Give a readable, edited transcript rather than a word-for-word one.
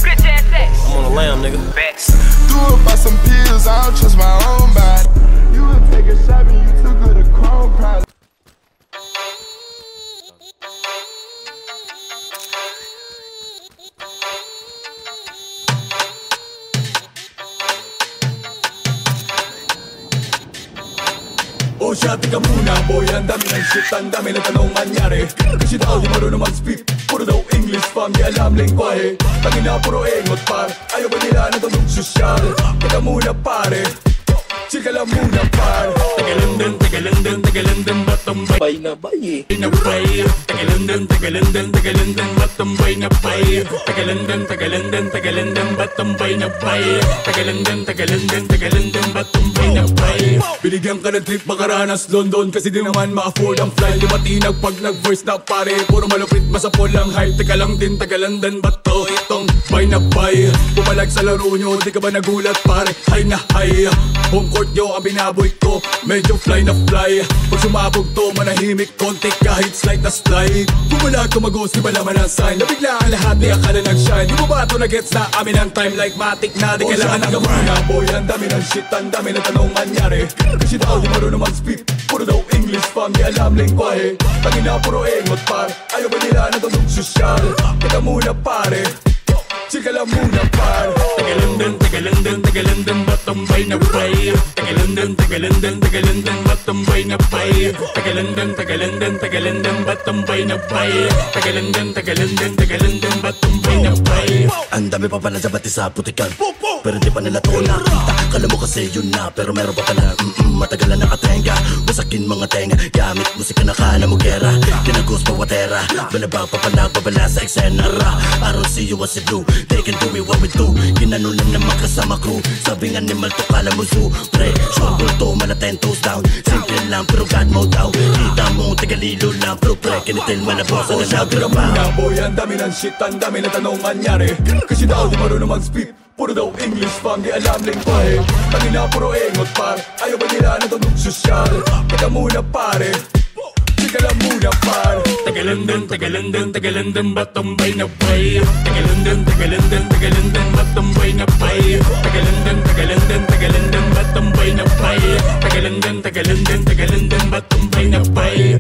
bitch ass ass. I'm on the lamb, nigga. Facts. Do it by some pills, I don't trust my own body. You would take a shot and you too good a chrome probably. Oh siya, tika muna boy, ang dami ng shit, ang dami ng tanong manyari. Kasi daw di marunong mag-speak, puro daw English fam, di alam lengguahe. Tangina puro engot par, ayaw ba nila na tanong sosyal? Tika muna pare, chika lang muna par. Tagalindin, batumbay na bay. Inabay, Tagalindin, batumbay na bay. Tagalindin, batumbay na bay. Tagalindin, batumbay na bay. Binigyan ka ng trip makaranas London kasi di naman ma-afford ang flight. Di matinag pag nag-verse na pare, puro malupit masapol ang hype. Teka lang din, Tagalindin, bato itong bay na bay. Pumalag sa laro nyo, di ka ba nagulat pare? Hay na hay, home court nyo ang binaboy ko, medyo fly na fly. Pag sumabog to, manahimik konti kahit slight na slide. Pumalag tumagos, di ba naman ang sign? Nabigla ang lahat, di akala nag-shine. Di mo ba ito na-gets na amin ang time like matik na? Di kailangan ng gamana boy, ang dami ng shit, ang dami ng tanong manyari. Kasi daw di marunong mag-speak, puro daw English fam, di alam lengguahe. Tangina puro engot par, ayaw ba nila na tanong sosyal? Teka muna pare, chika lang muna par. Tagalindin, batumbay na bay. Tagalindin, batumbay na bay. Tagalindin, batumbay na bay. Tagalindin, batumbay na bay. Ang dami pa pala sa bati sa putikan, pero di pa nila to nakita. Kala mo kasi yun na, pero meron pa pala matagal na nakatenga. Wasakin mga tenga, gamit musika na kala mo gera. Tinagos pa watera, balabang pa pa nagbabala sa eksena ra. I don't see you as a blue, they can do me what we do. Ginanunan naman kasama crew, sabi nga ni Malto kala mo zoo. Pre, sure bulto, mala 10 toes down. Simple lang pero God mode daw. Kita mo, tagalilo lang, pero pre, kinitil malabosa na nagrabaw. Nga boy, ang dami ng shit, ang dami ng tanong manyari. Kasi daw di marunong mag-speak, puro daw English fam, di alam lengguahe. Tangina puro engot par, ayaw ba nila na tanong sosyal? Teka muna pare, chika lang muna par. Tagalindin, batumbay na bay. Tagalindin, batumbay na bay. Tagalindin, batumbay na bay. Tagalindin, batumbay na bay.